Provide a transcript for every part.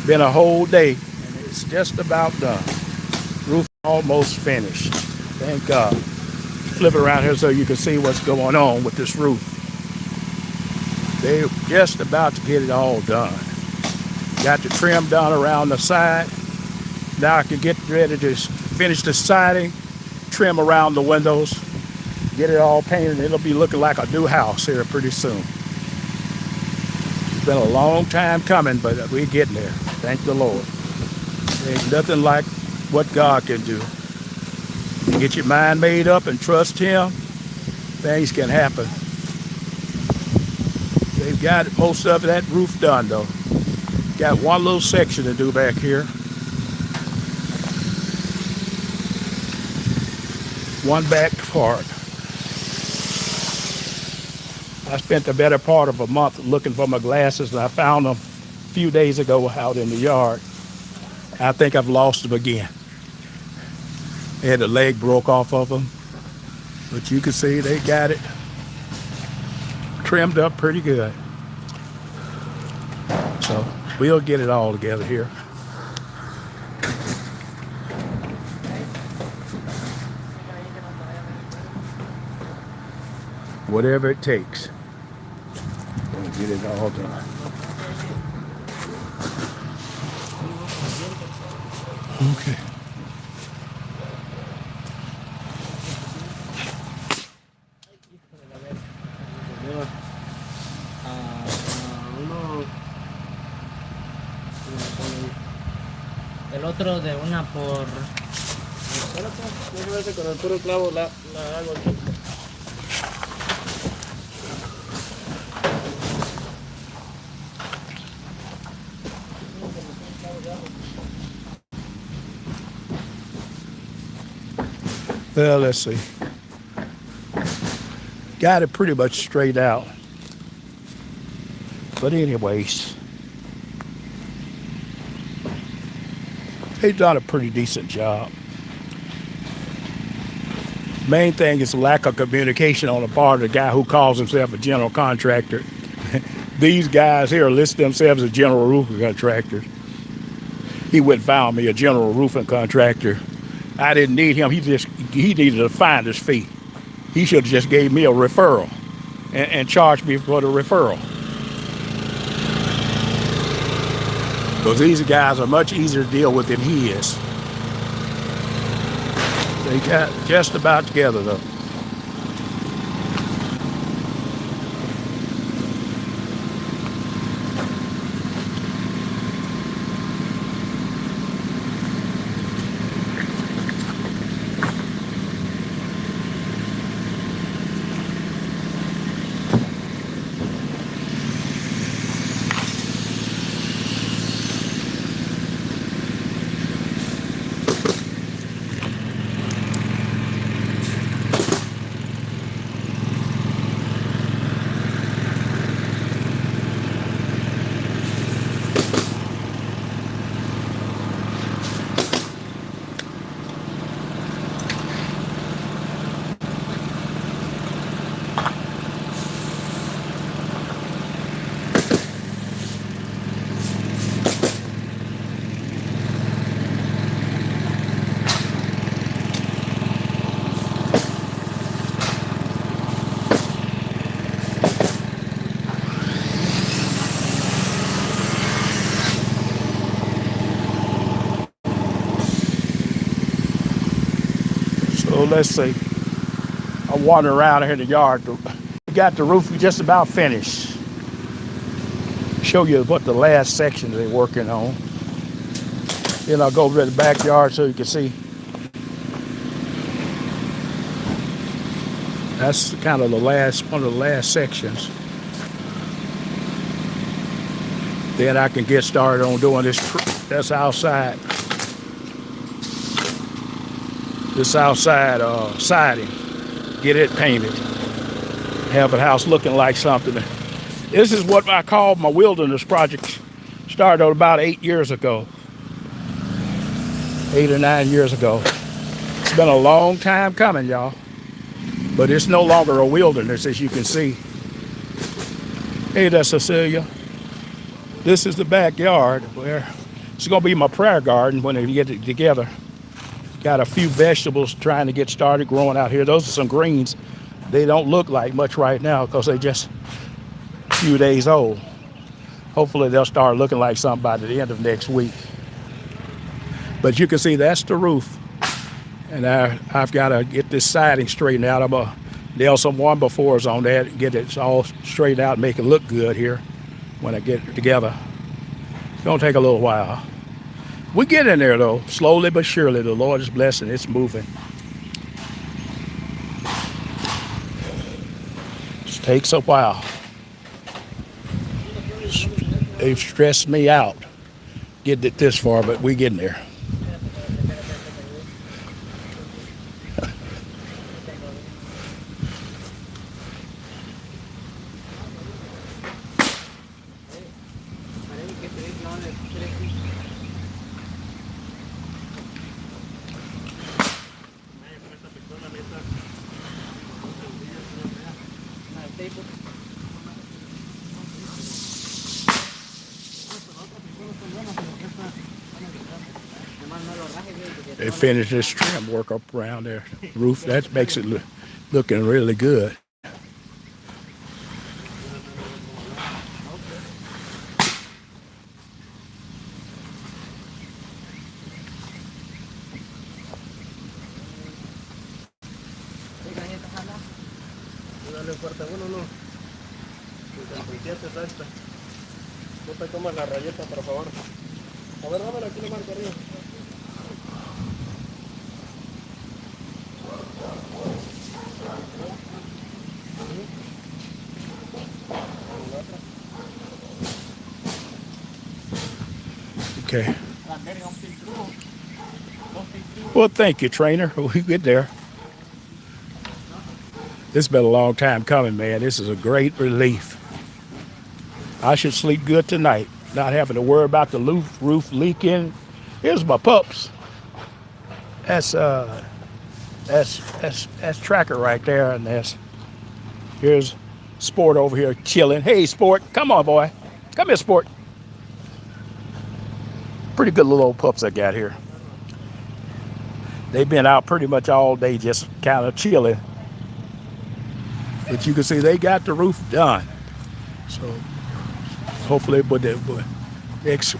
Been a whole day, and it's just about done. Roof almost finished. Thank God. Flip it around here so you can see what's going on with this roof. They're just about to get it all done. Got the trim done around the side. Now I can get ready to finish the siding, trim around the windows, get it all painted. It'll be looking like a new house here pretty soon. It's been a long time coming, but we're getting there. Thank the Lord. There ain't nothing like what God can do. You get your mind made up and trust Him, things can happen. They've got most of that roof done though. Got one little section to do back here. One back part. I spent the better part of a month looking for my glasses, and I found them a few days ago out in the yard. I think I've lost them again. They had the leg broke off of them, but you can see they got it trimmed up pretty good. So we'll get it all together here. Whatever it takes. We'll get it all done. Okay. El otro de una por... Con el puro clavo la hago aquí. Well, let's see. Got it pretty much straight out. But anyways, they've done a pretty decent job. Main thing is lack of communication on the part of the guy who calls himself a general contractor. These guys here list themselves as general roofing contractors. He went and found me a general roofing contractor. I didn't need him. He needed a finder's fee. He should have just gave me a referral and charged me for the referral. Because these guys are much easier to deal with than he is. They got just about together though. So let's see. I wander around here in the yard. We got the roof just about finished. Show you what the last section they're working on. Then I'll go over to the backyard so you can see. That's kind of one of the last sections. Then I can get started on doing this. That's outside. This outside siding. Get it painted. Have the house looking like something. This is what I call my wilderness project. Started about 8 years ago. 8 or 9 years ago. It's been a long time coming, y'all. But it's no longer a wilderness, as you can see. Hey there, Cecilia. This is the backyard where It's gonna be my prayer garden when they get it together. Got a few vegetables trying to get started growing out here. Those are some greens. They don't look like much right now because they just a few days old. Hopefully they'll start looking like something by the end of next week. But you can see that's the roof. And I've got to get this siding straightened out. I'm going to nail some 1x4s on that and get it all straightened out and make it look good here when I get it together. It's going to take a little while. We get in there, though, slowly but surely. The Lord is blessing. It's moving. It takes a while. They've stressed me out getting it this far, but we getting there. They finished this trim work up around their roof. That makes it looking really good. Dale fuerte a uno, no. 57 exacto. No te comas la rayeta, por favor. A ver, dámela aquí la marca arriba. Okay. Well, thank you, trainer. We get there. This has been a long time coming, man. This is a great relief. I should sleep good tonight, not having to worry about the roof leaking. Here's my pups. That's Tracker right there, and here's Sport over here chilling. Hey, Sport, come on, boy. Come here, Sport. Pretty good little old pups I got here. They've been out pretty much all day just kind of chilling. But you can see they got the roof done. So hopefully by the next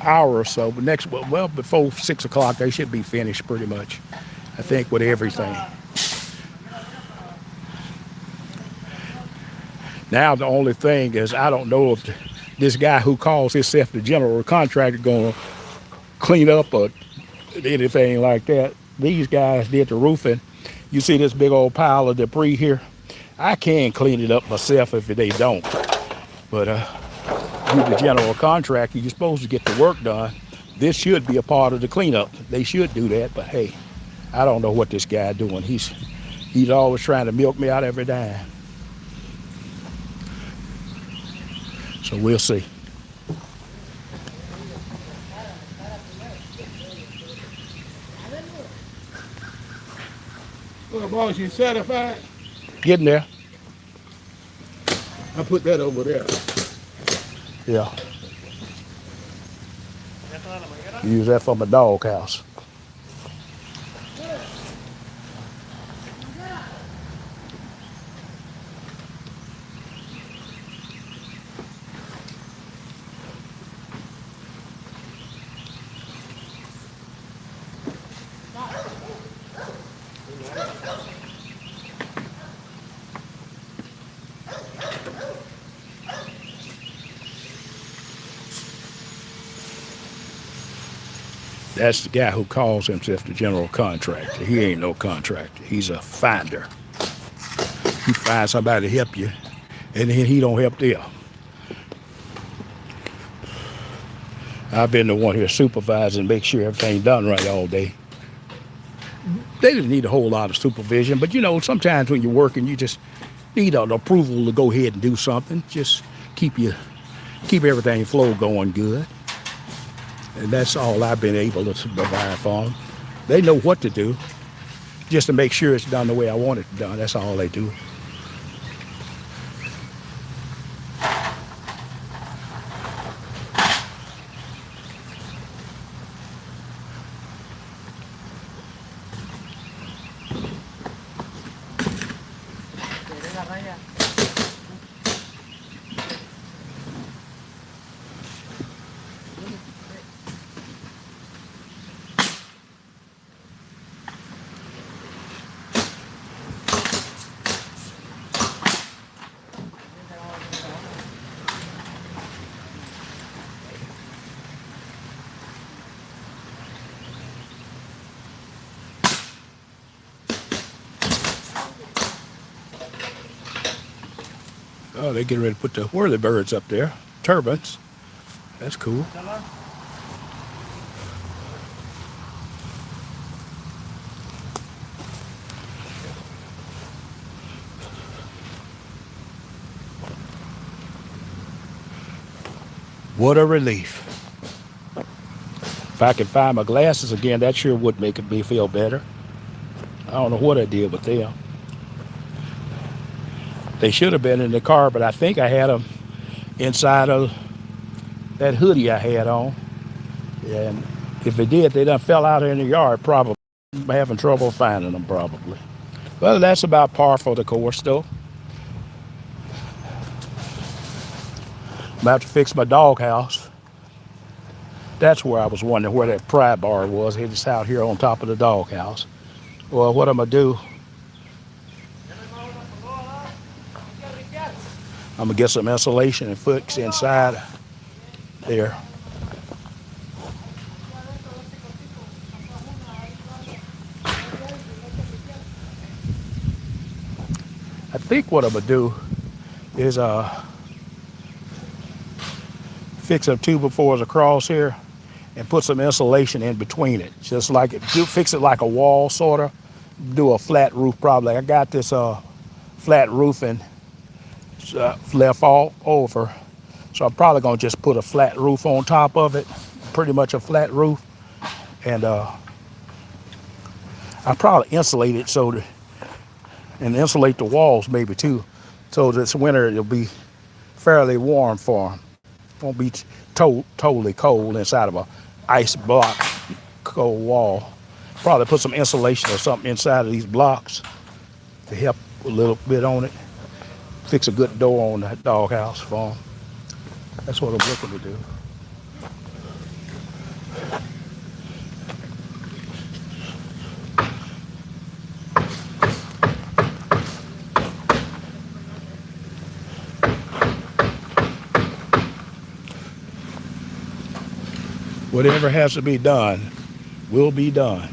hour or so, well, before 6 o'clock, they should be finished pretty much, I think, with everything. Now the only thing is I don't know if this guy who calls himself the general contractor going to clean up or anything like that. These guys did the roofing. You see this big old pile of debris here? I can clean it up myself if they don't. But you the general contractor, you're supposed to get the work done. This should be a part of the cleanup. They should do that, but hey, I don't know what this guy doing. He's always trying to milk me out every dime. So we'll see. Well, boss, you satisfied? Getting there. I put that over there. Yeah. Use that for my dog house. That's the guy who calls himself the general contractor. He ain't no contractor. He's a finder. You find somebody to help you, and then he don't help them. I've been the one here supervising and make sure everything's done right all day. They didn't need a whole lot of supervision, but you know, sometimes when you're working, you just need an approval to go ahead and do something. Just keep everything flow going good. And that's all I've been able to provide for them. They know what to do, just to make sure it's done the way I want it done. That's all they do. Oh, they're getting ready to put the whirly birds up there. Turbines. That's cool. What a relief. If I could find my glasses again, that sure would make me feel better. I don't know what I did with them. They should have been in the car, but I think I had them inside of that hoodie I had on. And if it did, they done fell out in the yard probably. I'm having trouble finding them probably. Well, that's about par for the course though. I'm about to fix my doghouse. That's where I was wondering where that pry bar was. It's out here on top of the doghouse. Well, what I'm gonna do, I'm gonna get some insulation and fix inside there. I think what I'm gonna do is fix up 2x4s across here and put some insulation in between it, just like it. Fix it like a wall, sort of. Do a flat roof probably. I got this flat roof and left all over, so I'm probably gonna just put a flat roof on top of it, pretty much a flat roof, and I'll probably insulate it and insulate the walls maybe too, so this winter it'll be fairly warm for them. Won't be totally cold inside of a ice block cold wall. Probably put some insulation or something inside of these blocks to help a little bit on it. Fix a good door on that doghouse for them. That's what I'm looking to do. Whatever has to be done will be done.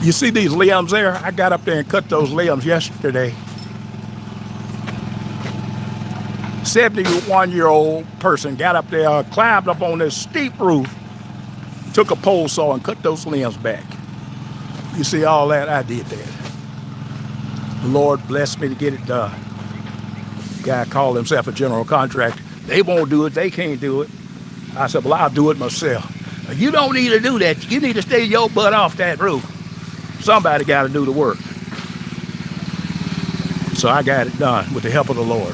You see these limbs there? I got up there and cut those limbs yesterday. 71-year-old person got up there, climbed up on this steep roof, took a pole saw and cut those limbs back. You see all that? I did that. The Lord blessed me to get it done. Guy called himself a general contractor. They won't do it. They can't do it. I said, well, I'll do it myself. You don't need to do that. You need to stay your butt off that roof. Somebody got to do the work. So I got it done with the help of the Lord.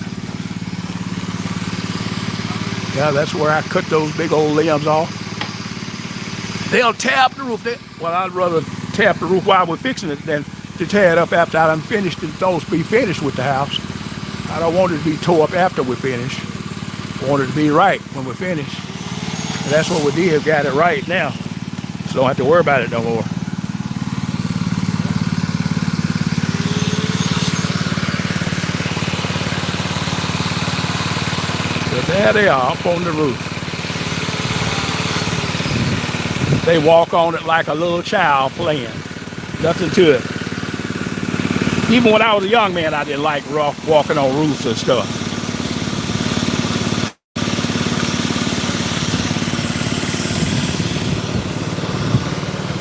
Yeah, that's where I cut those big old limbs off. They'll tear up the roof. Well, I'd rather tear up the roof while we're fixing it than to tear it up after I'm finished and those be finished with the house. I don't want it to be tore up after we're finished. I want it to be right when we're finished. And that's what we did. Got it right now. So don't have to worry about it no more. But there they are up on the roof. They walk on it like a little child playing. Nothing to it. Even when I was a young man, I didn't like walking on roofs and stuff.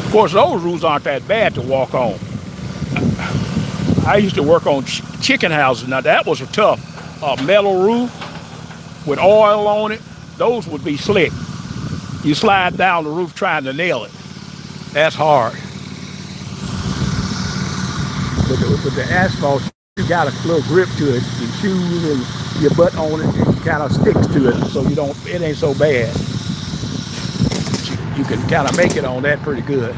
Of course, those roofs aren't that bad to walk on. I used to work on chicken houses. Now, that was a tough metal roof with oil on it. Those would be slick. You slide down the roof trying to nail it. That's hard. With the asphalt, you got a little grip to it. Your shoes and your butt on it, it kind of sticks to it, so it ain't so bad. you can kind of make it on that pretty good.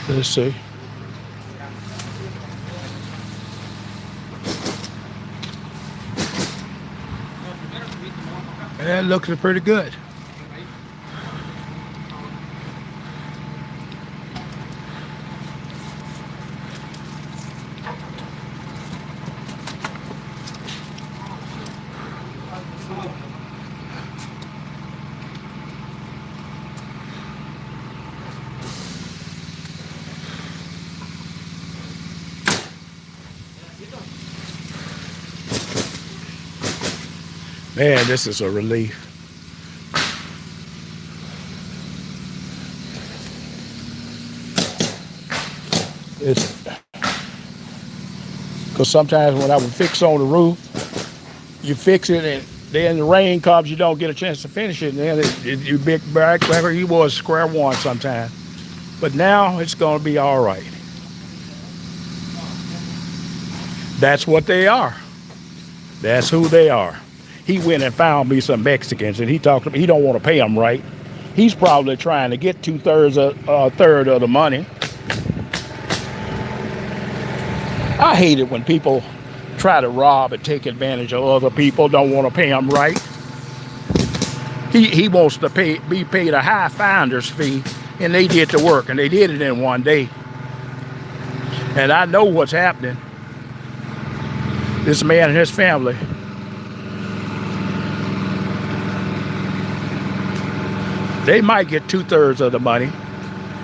Let's see. That looks pretty good. Man, this is a relief. It's because sometimes when I would fix on the roof, you fix it and then the rain comes, you don't get a chance to finish it, and then you big back where you was square one sometimes. But now it's going to be all right. That's what they are. That's who they are. He went and found me some Mexicans, and he talked to me. He don't want to pay them right. He's probably trying to get 2/3 a third of the money. I hate it when people try to rob and take advantage of other people. Don't want to pay them right. He wants to be paid a high finder's fee, and they did the work, and they did it in one day. And I know what's happening. This man and his family. They might get 2/3 of the money,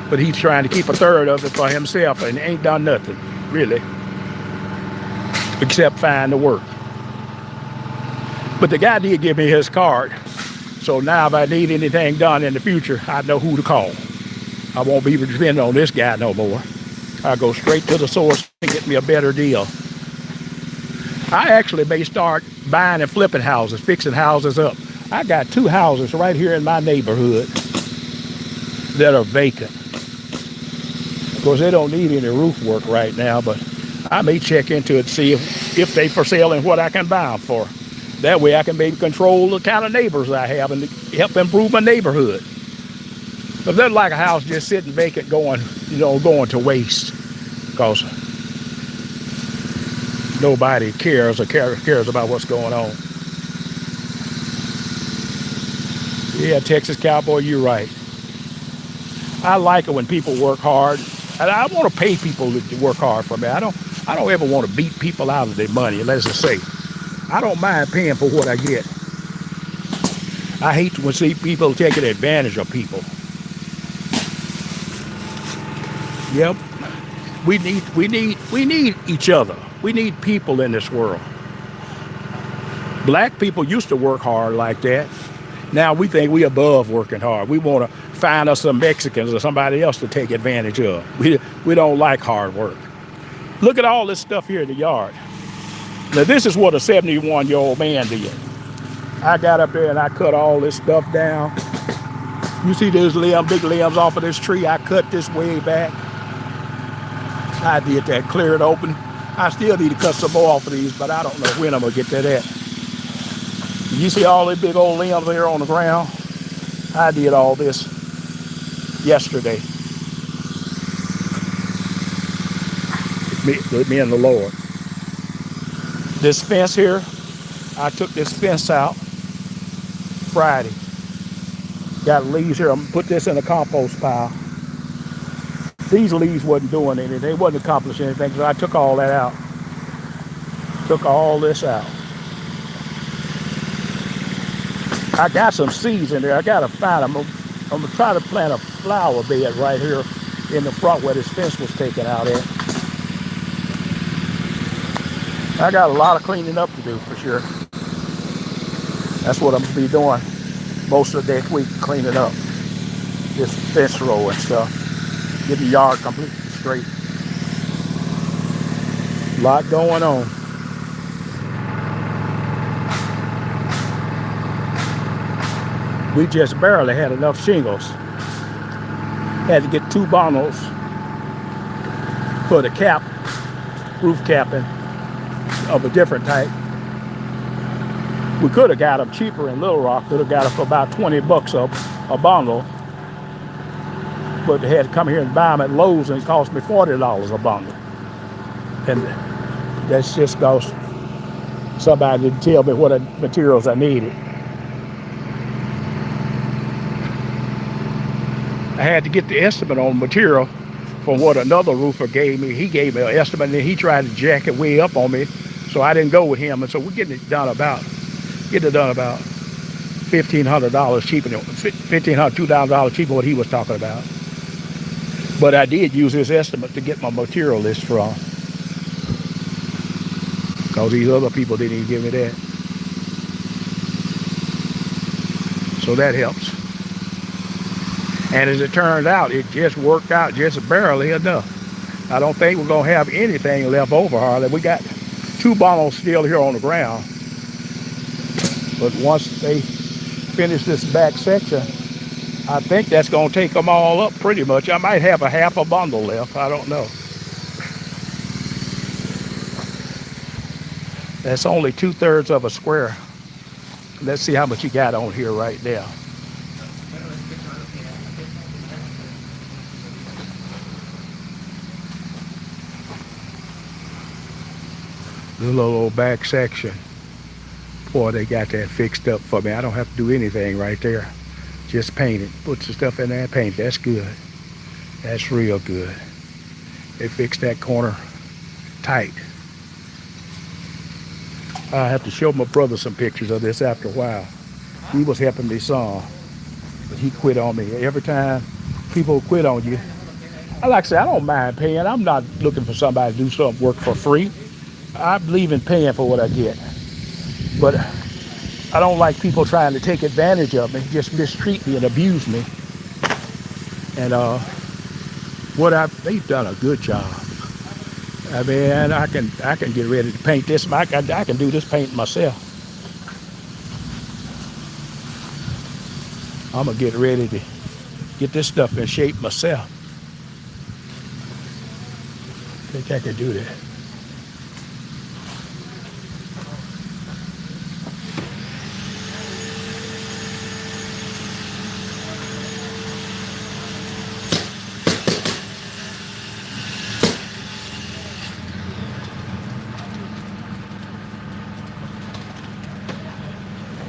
but he's trying to keep 1/3 of it for himself and ain't done nothing, really, except find the work. But the guy did give me his card, so now if I need anything done in the future, I know who to call. I won't be depending on this guy no more. I go straight to the source and get me a better deal. I actually may start buying and flipping houses, fixing houses up. I got 2 houses right here in my neighborhood that are vacant. Of course, they don't need any roof work right now, but I may check into it to see if they for sale and what I can buy them for. That way I can maybe control the kind of neighbors I have and help improve my neighborhood. But there's like a house just sitting vacant going to waste because nobody cares about what's going on. Yeah, Texas Cowboy, you're right. I like it when people work hard, and I want to pay people to work hard for me. I don't ever want to beat people out of their money. Let's just say, I don't mind paying for what I get. I hate to see people taking advantage of people. Yep, we need each other. We need people in this world. Black people used to work hard like that. Now we think we above working hard. We want to find us some Mexicans or somebody else to take advantage of. We don't like hard work. Look at all this stuff here in the yard. Now this is what a 71-year-old man did. I got up there and I cut all this stuff down. You see those big limbs off of this tree? I cut this way back. I did that, clear it open. I still need to cut some more off of these, but I don't know when I'm gonna get to that. You see all these big old limbs here on the ground? I did all this yesterday. me and the Lord. This fence here, I took this fence out Friday. Got leaves here. I'm gonna put this in a compost pile. These leaves wasn't doing anything. They wasn't accomplishing anything, so I took all that out. Took all this out. I got some seeds in there. I gotta find them. I'm gonna try to plant a flower bed right here in the front where this fence was taken out at. I got a lot of cleaning up to do for sure. That's what I'm gonna be doing most of the next week, cleaning up this fence row and stuff. Get the yard completely straight. A lot going on. We just barely had enough shingles. Had to get 2 bundles for the cap, roof capping of a different type. We could have got them cheaper in Little Rock. Could have got them for about 20 bucks a bundle. But they had to come here and buy them at Lowe's, and it cost me $40 a bundle. And that's just because somebody didn't tell me what materials I needed. I had to get the estimate on material from what another roofer gave me. He gave me an estimate, and then he tried to jack it way up on me, so I didn't go with him. And so we're getting it done about $1,500 cheaper than $1,500, $2,000 cheaper than what he was talking about. But I did use his estimate to get my material list from, because these other people didn't even give me that. So that helps. And as it turned out, it just worked out just barely enough. I don't think we're going to have anything left over, Harley. We got 2 bundles still here on the ground. But once they finish this back section, I think that's going to take them all up pretty much. I might have a half a bundle left. I don't know. That's only 2/3 of a square. Let's see how much you got on here right now. The little old back section. Boy, they got that fixed up for me. I don't have to do anything right there. Just paint it. Put some stuff in there and paint. That's good. That's real good. They fixed that corner tight. I have to show my brother some pictures of this after a while. He was helping me some, but he quit on me. Every time people quit on you, like I say, I don't mind paying. I'm not looking for somebody to do some work for free. I believe in paying for what I get. But I don't like people trying to take advantage of me, just mistreat me and abuse me. And they've done a good job. I mean, I can get ready to paint this. I can do this paint myself. I'm gonna get ready to get this stuff in shape myself. I think I can do that.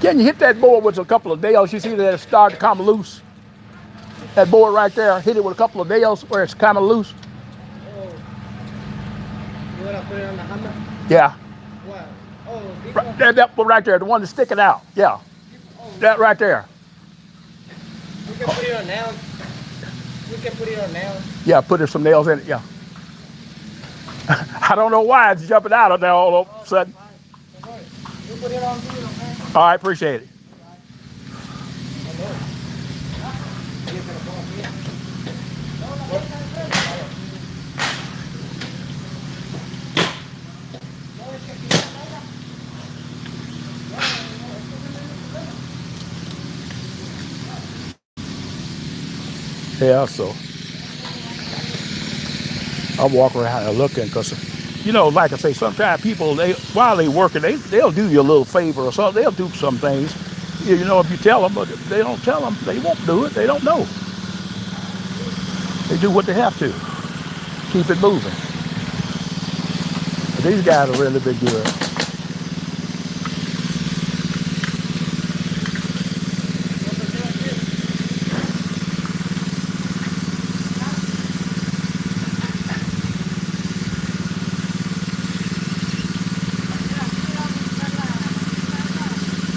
Can you hit that board with a couple of nails? You see that it's starting to come loose? That board right there, hit it with a couple of nails where it's kind of loose. Oh, you want to put it on the hammer? Yeah. What? Oh, this Right, one? that one right there, the one that's sticking out. Yeah. That right there. We can put it on nails. We can put it on nails. Yeah, put some nails in it, yeah. I don't know why it's jumping out of there all of a sudden. You put it on here, okay? All right, appreciate it. Yeah, so I'm walking around and looking because, like I say, sometimes people, while they working, they'll do you a little favor or something. They'll do some things, if you tell them, but if they don't tell them, they won't do it. They don't know. They do what they have to. Keep it moving. These guys are really been good.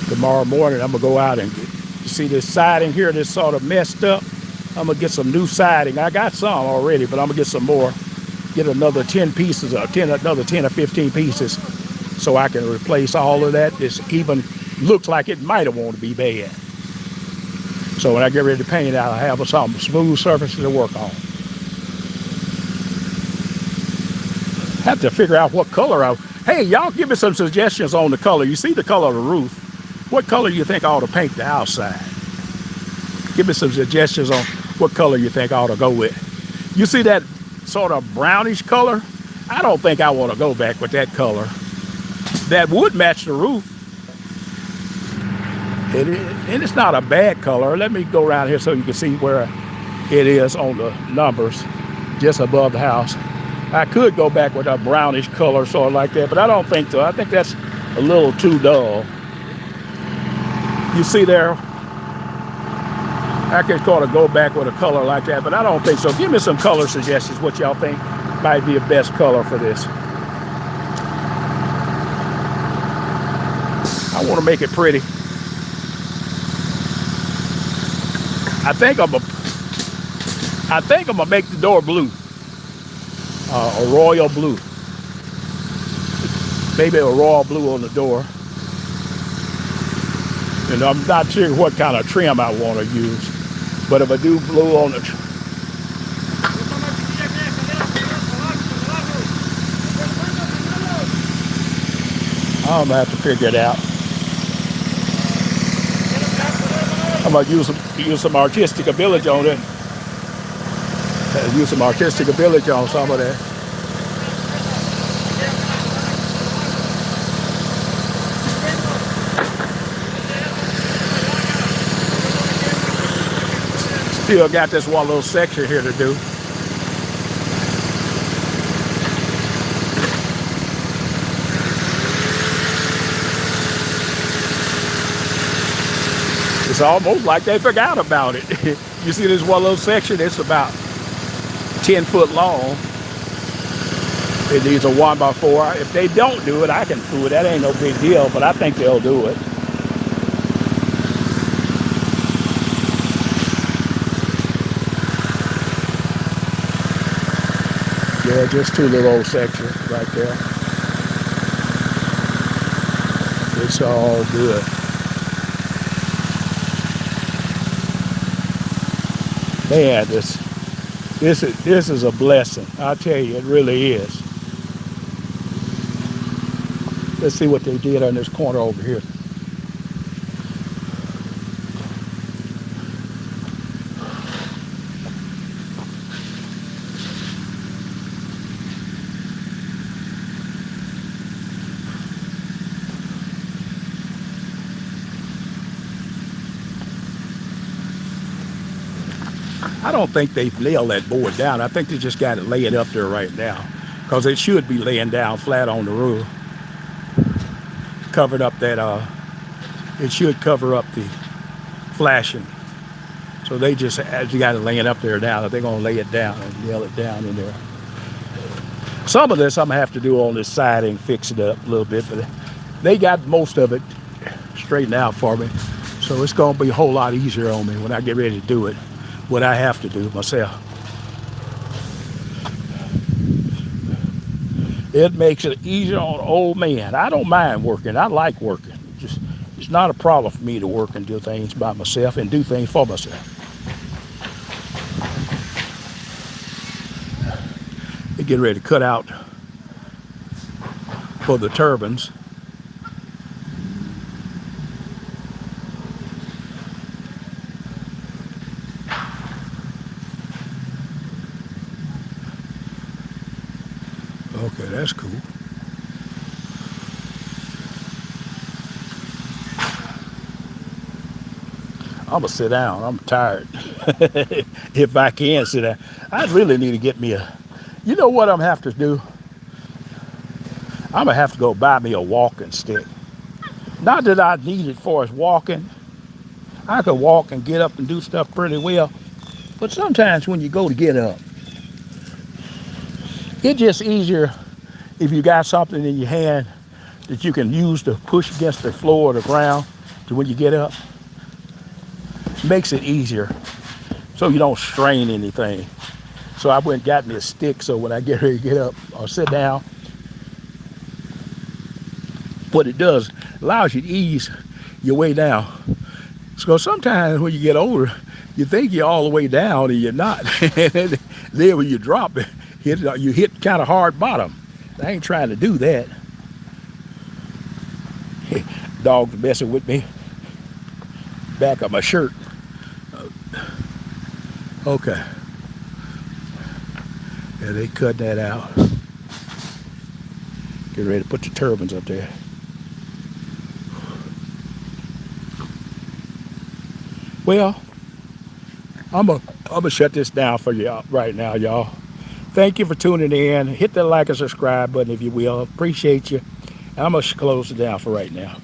Tomorrow morning, I'm gonna go out and get, you see this siding here that's sort of messed up. I'm gonna get some new siding. I got some already, but I'm gonna get some more. Get another 10 pieces, or another 10 or 15 pieces, so I can replace all of that. This even looks like it might have want to be bad. So when I get ready to paint it out, I have some smooth surfaces to work on. Have to figure out what color I. Hey, y'all give me some suggestions on the color. You see the color of the roof. What color you think I ought to paint the outside? Give me some suggestions on what color you think I ought to go with. You see that sort of brownish color? I don't think I want to go back with that color. That would match the roof. And it's not a bad color. Let me go around here so you can see where it is on the numbers, just above the house. I could go back with a brownish color, sort of like that, but I don't think so. I think that's a little too dull. You see there, I could kind of go back with a color like that, but I don't think so. Give me some color suggestions, what y'all think might be the best color for this. I want to make it pretty. I think I'm gonna make the door blue, a royal blue. Maybe a royal blue on the door. And I'm not sure what kind of trim I want to use, but if I do blue on the I'm gonna have to figure it out. I'm gonna use some artistic ability on it. Use some artistic ability on some of that. Still got this one little section here to do. It's almost like they forgot about it. You see this one little section, it's about 10 foot long. It needs a 1x4. If they don't do it, I can do it. That ain't no big deal, but I think they'll do it. Yeah, just two little old sections right there. It's all good. Man, this is a blessing. I tell you, it really is. Let's see what they did on this corner over here. I don't think they've nailed that board down. I think they just got it laid up there right now, because it should be laying down flat on the roof. Covered up that, it should cover up the flashing. So they just got it laying up there now. They're going to lay it down and nail it down in there. Some of this I'm going to have to do on this siding, fix it up a little bit, but they got most of it straightened out for me. So it's going to be a whole lot easier on me when I get ready to do it. What I have to do myself. It makes it easier on an old man. I don't mind working. I like working. It's not a problem for me to work and do things by myself and do things for myself. They get ready to cut out for the turbines. Okay, that's cool. I'm gonna sit down. I'm tired. If I can sit down, I really need to get me a. You know what I'm gonna have to do? I'm gonna have to go buy me a walking stick. Not that I need it for as walking. I could walk and get up and do stuff pretty well. But sometimes when you go to get up, it's just easier if you got something in your hand that you can use to push against the floor or the ground to when you get up. Makes it easier so you don't strain anything. So I went and got me a stick so when I get ready to get up or sit down, what it does, allows you to ease your way down. So sometimes when you get older, you think you're all the way down and you're not. Then when you drop it, you hit kind of hard bottom. I ain't trying to do that. Dog's messing with me. Back of my shirt. Okay. Yeah, they cut that out. Get ready to put the turbines up there. Well, I'm gonna shut this down for you right now, y'all. Thank you for tuning in. Hit that like and subscribe button if you will. Appreciate you. I'm gonna close it down for right now.